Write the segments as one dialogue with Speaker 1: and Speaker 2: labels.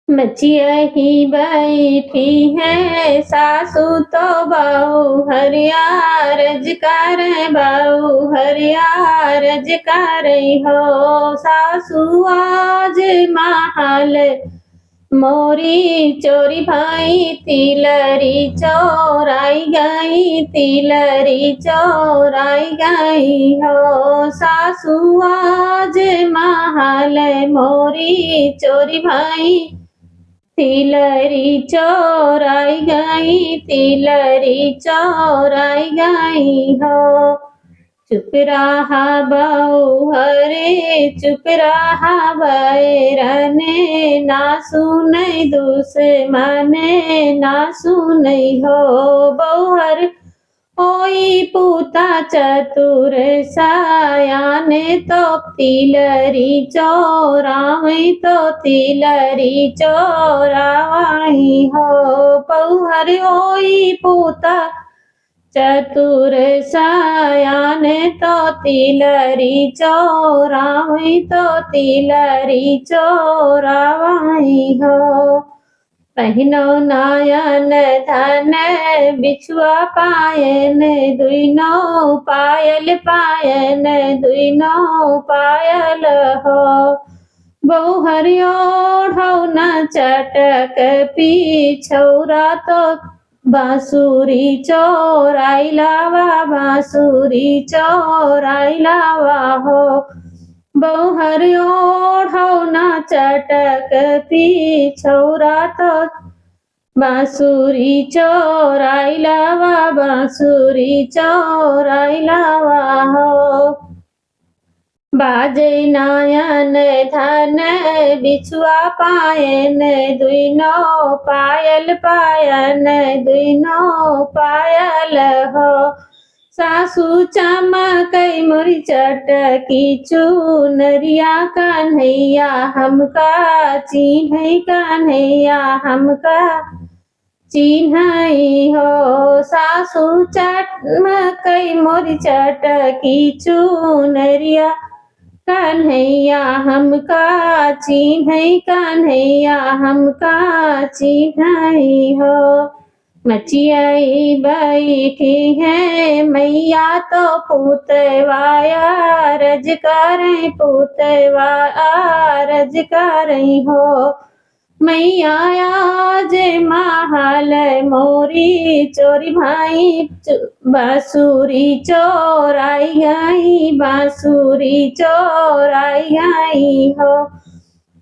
Speaker 1: बचिया ही बैठी है सासू तो बहू हरियारज कर बहू हरियारज कर हो। सासू आज महल मोरी चोरी भाई तिलरी चोराई गई तिलरी चोराई गई हो। सासू आज महल मोरी चोरी भाई तिलरी चोराई गई तिलरी चोराई गई हो। चुप रहा बहू हरे चुप रहा बैरने ना सुनै दुश्मने ना सुनै हो। बहू हर होई पूता चतुर सयाने तो तिलरी चोरावई तो तिलरी चोरावई हो। पौहर होई पूता चतुर सयाने तो तिलरी चोरावई तो तिलरी चोरावई हो। पहिनो नयन धन बिछुआ पायन दुइनो पायल पायन दुइनो पायल हो। बहु हरियो ढौना चटक पीछौरा तो बांसुरी चोराई लावा बांसुरी चोराई लावा हो। बहु हरियो ढौना चटक पीछौरा तो बांसुरी चोराई लावा बांसुरी चोराई लावा हो। बाजे नयन धन बिछुआ पायन दुइनो पायल पायन दुइनो पायल हो। सासू चमकई मोरी चटकी चुनरिया कन्हैया हमका चिन्है कन्हैया हमका चिन्हई हो। सासू चमकई मोरी चटकी चुनरिया कन्हैया हमका चिन्हई कन्हैया हमका चिन्हई हो। मचियाई बैठी है मैया तो पुतवाया रज करें पुतवा रज करें हो। मैया आज महल मोरी चोरी भाई बांसुरी चोराई गई बांसुरी चोराई गई हो।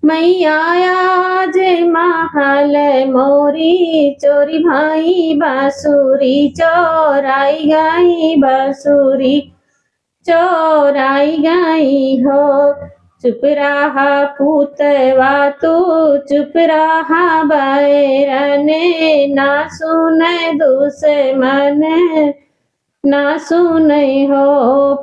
Speaker 1: मैया आज महल मोरी चोरी भाई बांसुरी चोराई गई बांसुरी चोराई गई हो। चुप रहा पूतवा तू चुप रहा बैरने ना सुनै दुश्मन ना सुनै हो।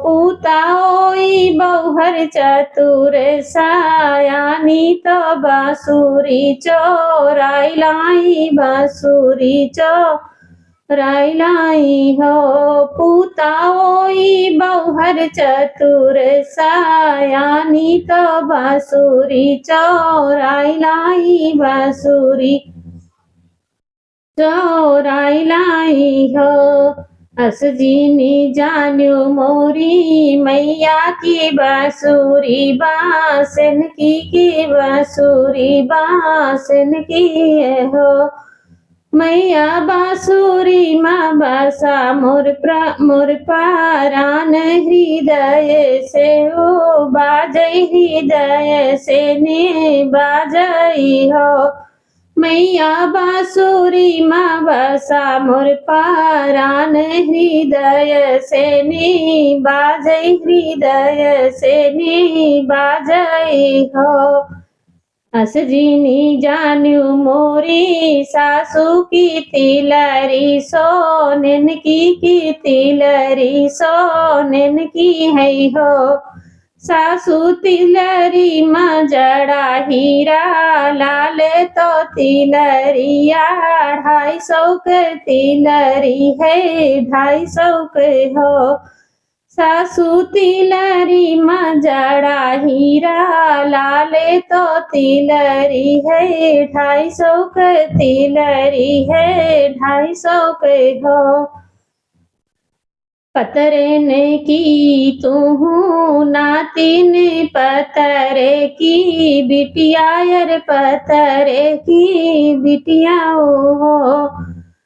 Speaker 1: पूता ओई बहुहर चतुर सयानी तो बांसुरी चोराई लाई बांसुरी चोराई लाई हो। पूता ओई बहुहर चतुर सयानी तो बांसुरी चोराई लाई बांसुरी चोराई लाई हो। असजीनी जान्यू मोरी मैया की बांसुरी बांसन की बांसुरी बांसन की हो। मैया बांसुरी माँ बासा मोर पारान हृदय से ओ बाजई हृदय से ने बाजई हो। मैया बांसुरी माँ बसा मोर पारान हृदय से नी बाजई हृदय से नी बाजई हो। असजीनी जान्यू मोरी सासू की तिलरी सोनेन की तिलरी सोनेन की है हो। सासू तिलरी माँ जड़ा हीरा लाले तो तिलरिया 250 के तिलरी है 250 के हो। सासू तिलरी मजड़ा हीरा लाले तो तिलरी है 250 के तिलरी है 250 के हो। पतरे ने की तू नातिन पतरे की बिटिया यार पतरे की बिटिया हो।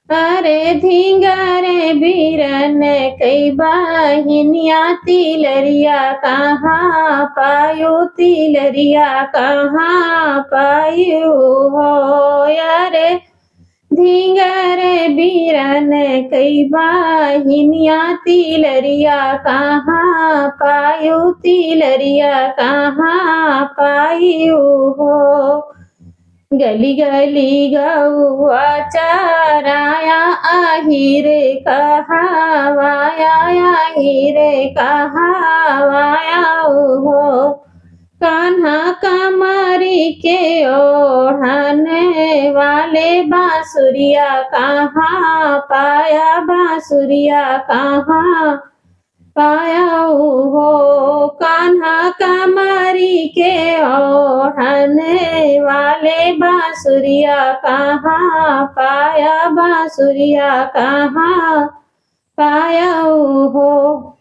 Speaker 1: अरे धींगरे बीरन कई बाहिनिया तिलरिया कहाँ पायो तिलरिया कहाँ पायो हो। यारे धींगरे बीरन कई बाहिनिया तिलरिया कहाँ पायो तिलरिया कहाँ पायो हो। गली गली गौआ चराया आहिरे कहावाया आहिरे कहावाया हो। कान्हा कमरी के ओढ़ने वाले बांसुरिया कहाँ पाया बांसुरिया कहाँ पाया हो। कान्हा कमरी के ओढ़ने वाले बांसुरिया कहाँ पाया बांसुरिया कहाँ पाया हो।